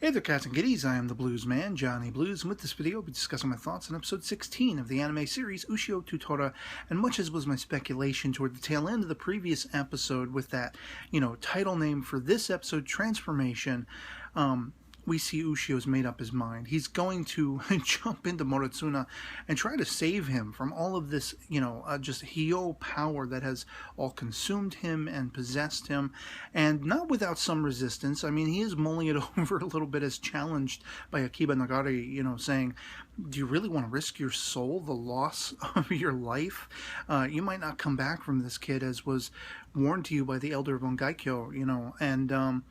Hey there, cats and kitties. I am the Blues Man, Johnny Blues, and with this video, I'll be discussing my thoughts on episode 16 of the anime series Ushio to Tora, and much as was my speculation toward the tail end of the previous episode with that, title name for this episode, Transformation, we see Ushio's made up his mind. He's going to jump into Moritsuna and try to save him from all of this, just Hyo power that has all consumed him and possessed him, and not without some resistance. I mean, he is mulling it over a little bit as challenged by Akiba Nagari, saying, do you really want to risk your soul, the loss of your life? You might not come back from this, kid, as was warned to you by the elder von Gaikyo, and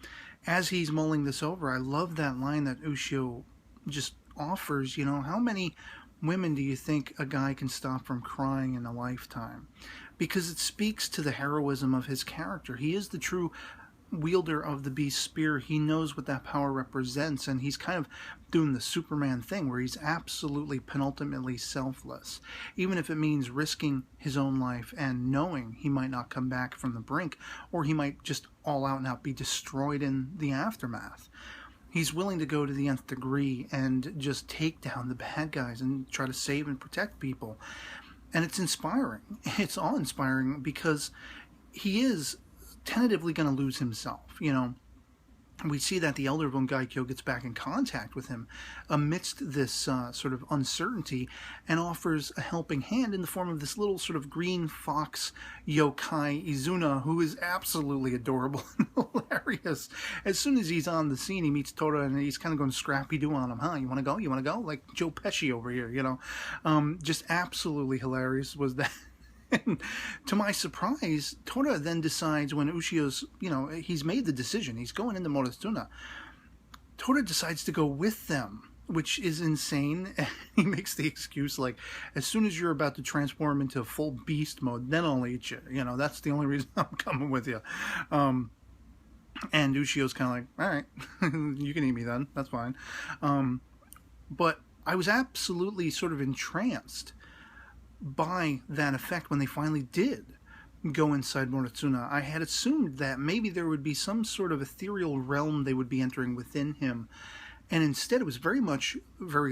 as he's mulling this over, I love that line that Ushio just offers, how many women do you think a guy can stop from crying in a lifetime? Because it speaks to the heroism of his character. He is the true wielder of the beast spear. He knows what that power represents, and he's kind of doing the Superman thing where he's absolutely penultimately selfless, even if it means risking his own life and knowing he might not come back from the brink, or he might just all out and out be destroyed in the aftermath. He's willing to go to the nth degree and just take down the bad guys and try to save and protect people. And it's inspiring. It's awe-inspiring because he is tentatively going to lose himself. We see that the elder von Gaikyo gets back in contact with him amidst this sort of uncertainty and offers a helping hand in the form of this little sort of green fox yokai Izuna, who is absolutely adorable and hilarious. As soon as he's on the scene, he meets Tora and he's kind of going Scrappy-Doo on him. You want to go? You want to go? Like Joe Pesci over here, Just absolutely hilarious was that. And to my surprise, Tora then decides when Ushio's, he's made the decision. He's going into Moritsuna. Tora decides to go with them, which is insane. And he makes the excuse, like, as soon as you're about to transform into full beast mode, then I'll eat you. That's the only reason I'm coming with you. And Ushio's kind of like, all right, you can eat me then. That's fine. But I was absolutely sort of entranced by that effect when they finally did go inside Moritsuna. I had assumed that maybe there would be some sort of ethereal realm they would be entering within him, and instead it was very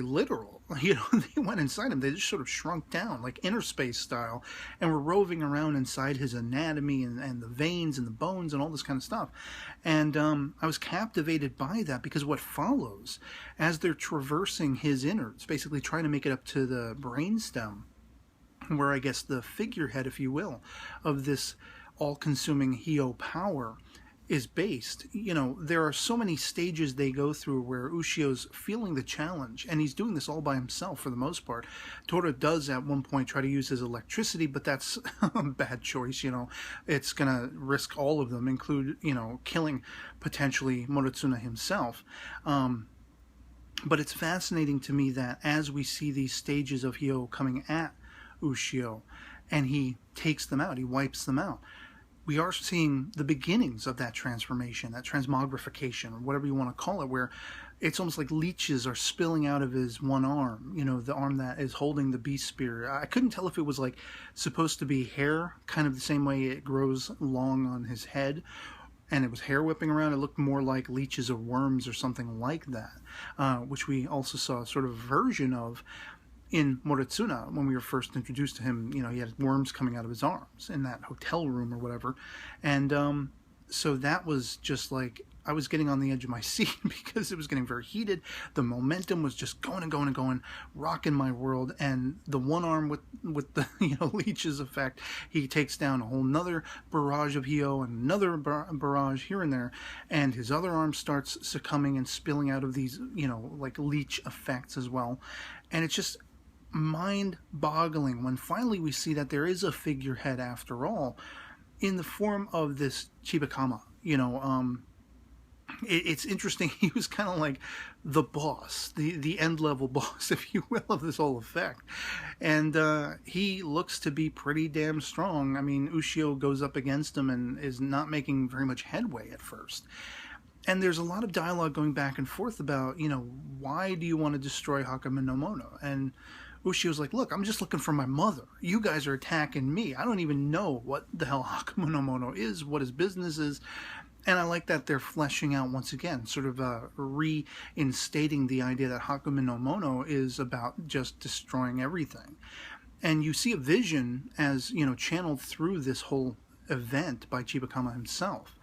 literal. They went inside him. They just sort of shrunk down, like inner space style, and were roving around inside his anatomy and the veins and the bones and all this kind of stuff. And I was captivated by that because what follows as they're traversing his innards, basically trying to make it up to the brainstem, where I guess the figurehead, if you will, of this all-consuming Hyo power is based. There are so many stages they go through where Ushio's feeling the challenge, and he's doing this all by himself for the most part. Tora does at one point try to use his electricity, but that's a bad choice. It's going to risk all of them, include, killing potentially Moritsuna himself. But it's fascinating to me that as we see these stages of Hyo coming at Ushio, and he takes them out, he wipes them out, we are seeing the beginnings of that transformation, that transmogrification, or whatever you want to call it, where it's almost like leeches are spilling out of his one arm, the arm that is holding the beast spear. I couldn't tell if it was like supposed to be hair, kind of the same way it grows long on his head, and it was hair whipping around. It looked more like leeches or worms or something like that, which we also saw sort of a version of in Moritsuna when we were first introduced to him. He had worms coming out of his arms in that hotel room or whatever. And so that was just like, I was getting on the edge of my seat because it was getting very heated. The momentum was just going and going and going, rocking my world. And the one arm with the leeches effect, he takes down a whole nother barrage of Hyo and another barrage here and there. And his other arm starts succumbing and spilling out of these, like leech effects as well. And it's just mind-boggling when finally we see that there is a figurehead after all in the form of this Chibakama. It's interesting. He was kind of like the boss, the end-level boss, if you will, of this whole effect. And he looks to be pretty damn strong. I mean, Ushio goes up against him and is not making very much headway at first. And there's a lot of dialogue going back and forth about, why do you want to destroy Hakama no Mono? And Ushio's like, look, I'm just looking for my mother. You guys are attacking me. I don't even know what the hell Hakama no Mono is, what his business is. And I like that they're fleshing out once again, sort of reinstating the idea that Hakumen no Mono is about just destroying everything. And you see a vision as, channeled through this whole event by Chibakama himself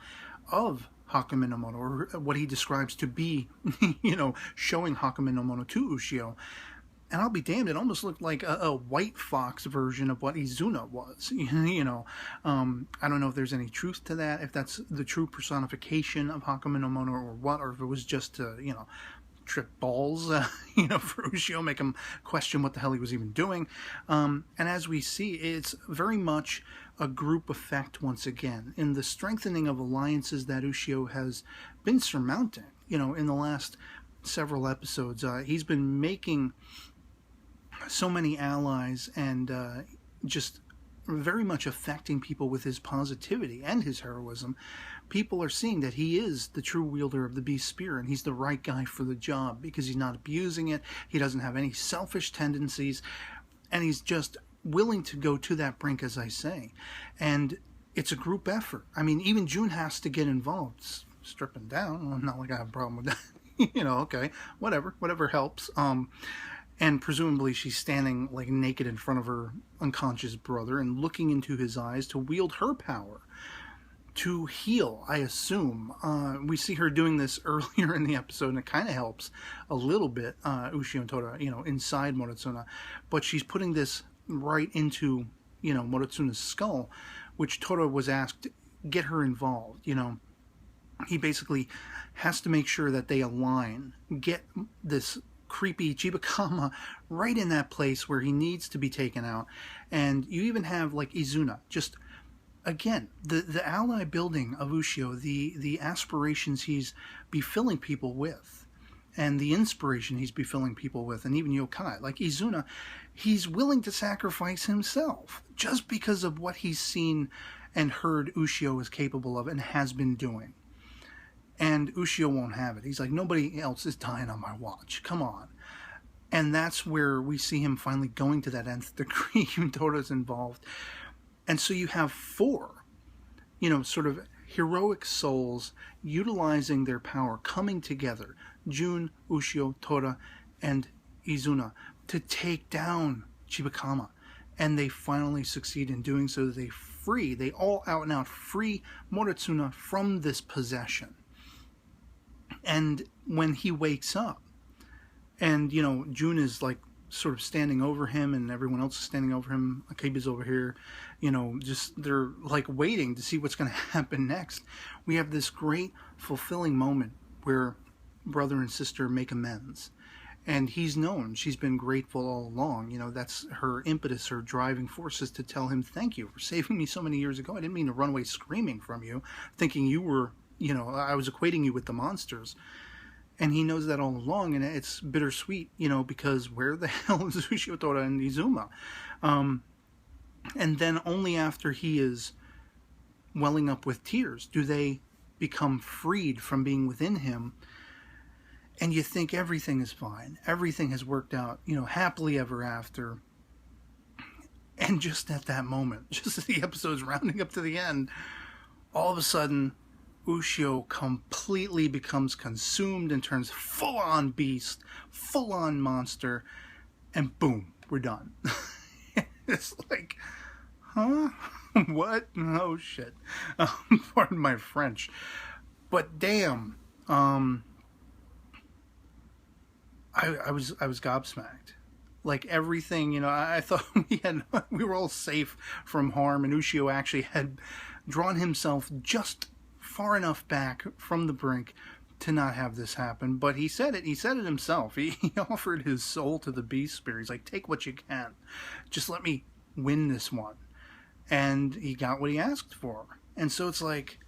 of Hakumen no Mono, or what he describes to be, showing Hakumen no Mono to Ushio. And I'll be damned, it almost looked like a White Fox version of what Izuna was. I don't know if there's any truth to that, if that's the true personification of Hakumen no Mono or what, or if it was just to, trip balls, for Ushio, make him question what the hell he was even doing. And as we see, it's very much a group effect once again, in the strengthening of alliances that Ushio has been surmounting, in the last several episodes. He's been making so many allies and just very much affecting people with his positivity and his heroism. People are seeing that he is the true wielder of the beast spear, and he's the right guy for the job because he's not abusing it, he doesn't have any selfish tendencies, and he's just willing to go to that brink, as I say. And it's a group effort. I mean, even June has to get involved. Stripping down, well, not like I have a problem with that. Okay, whatever helps. And presumably she's standing like naked in front of her unconscious brother and looking into his eyes to wield her power to heal, I assume. We see her doing this earlier in the episode, and it kind of helps a little bit, Ushio and Tora, inside Moritsuna. But she's putting this right into, Moritsuna's skull, which Tora was asked, get her involved, He basically has to make sure that they align, get this creepy Chibakama right in that place where he needs to be taken out. And you even have like Izuna, just again the ally building of Ushio, the aspirations he's befilling people with, and the inspiration he's befilling people with, and even yokai like Izuna, he's willing to sacrifice himself just because of what he's seen and heard Ushio is capable of and has been doing. And Ushio won't have it. He's like, nobody else is dying on my watch. Come on. And that's where we see him finally going to that nth degree. Even Tora's involved. And so you have four, sort of heroic souls utilizing their power, coming together. Jun, Ushio, Tora, and Izuna to take down Chibakama. And they finally succeed in doing so. They all out and out free Moritsuna from this possession. And when he wakes up, and, Jun is, like, sort of standing over him, and everyone else is standing over him, Akebi's over here, just, they're, like, waiting to see what's going to happen next. We have this great, fulfilling moment where brother and sister make amends. And he's known, she's been grateful all along, that's her impetus, her driving force is to tell him, thank you for saving me so many years ago. I didn't mean to run away screaming from you, thinking you were... I was equating you with the monsters. And he knows that all along, and it's bittersweet, because where the hell is Ushio, Tora, and Izuma? And then only after he is welling up with tears do they become freed from being within him. And you think everything is fine. Everything has worked out, happily ever after. And just at that moment, just as the episode's rounding up to the end, all of a sudden... Ushio completely becomes consumed and turns full-on beast, full-on monster, and boom, we're done. It's like, huh? What? Oh, shit. Pardon my French. But damn, I was gobsmacked. Like everything, I thought we were all safe from harm, and Ushio actually had drawn himself just far enough back from the brink to not have this happen. But he said it himself. He offered his soul to the beast spirit. He's like, take what you can, just let me win this one. And he got what he asked for. And so it's like,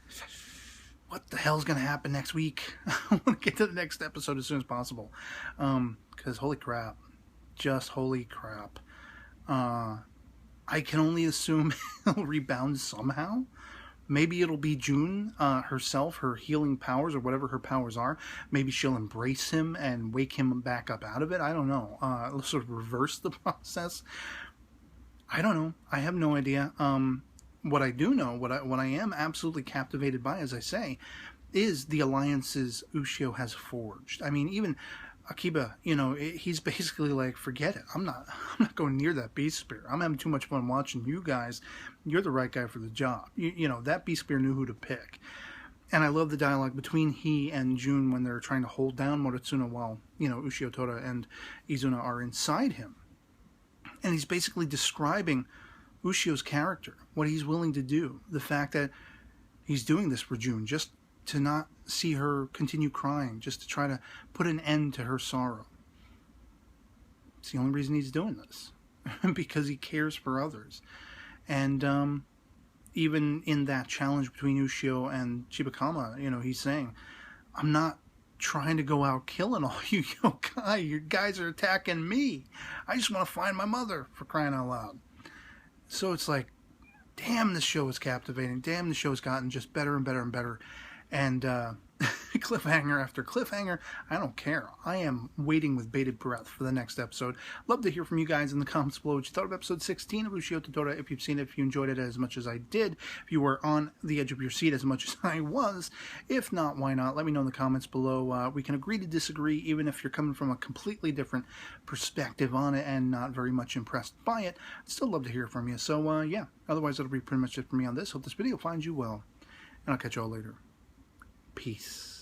what the hell's gonna happen next week? I want to get to the next episode as soon as possible, because holy crap, just holy crap. I can only assume he'll rebound somehow. Maybe it'll be June herself, her healing powers, or whatever her powers are. Maybe she'll embrace him and wake him back up out of it. I don't know. Sort of reverse the process. I don't know. I have no idea. what I do know, what I am absolutely captivated by, as I say, is the alliances Ushio has forged. I mean, even Akiba, he's basically like, forget it. I'm not going near that beast spear. I'm having too much fun watching you guys. You're the right guy for the job. That beast spear knew who to pick. And I love the dialogue between he and Jun when they're trying to hold down Moritsuna while, Ushio, Tora, and Izuna are inside him. And he's basically describing Ushio's character, what he's willing to do, the fact that he's doing this for Jun, just to not see her continue crying, just to try to put an end to her sorrow. It's the only reason he's doing this, because he cares for others. And even in that challenge between Ushio and Chibakama, he's saying, I'm not trying to go out killing all you yokai. You guys are attacking me. I just want to find my mother, for crying out loud. So it's like, damn, this show is captivating. Damn, the show's gotten just better and better and better. And cliffhanger after cliffhanger, I don't care. I am waiting with bated breath for the next episode. Love to hear from you guys in the comments below what you thought of episode 16 of Ushio to Tora. If you've seen it, if you enjoyed it as much as I did, if you were on the edge of your seat as much as I was. If not, why not? Let me know in the comments below. We can agree to disagree, even if you're coming from a completely different perspective on it and not very much impressed by it. I'd still love to hear from you. So, yeah, otherwise that'll be pretty much it for me on this. Hope this video finds you well, and I'll catch you all later. Peace.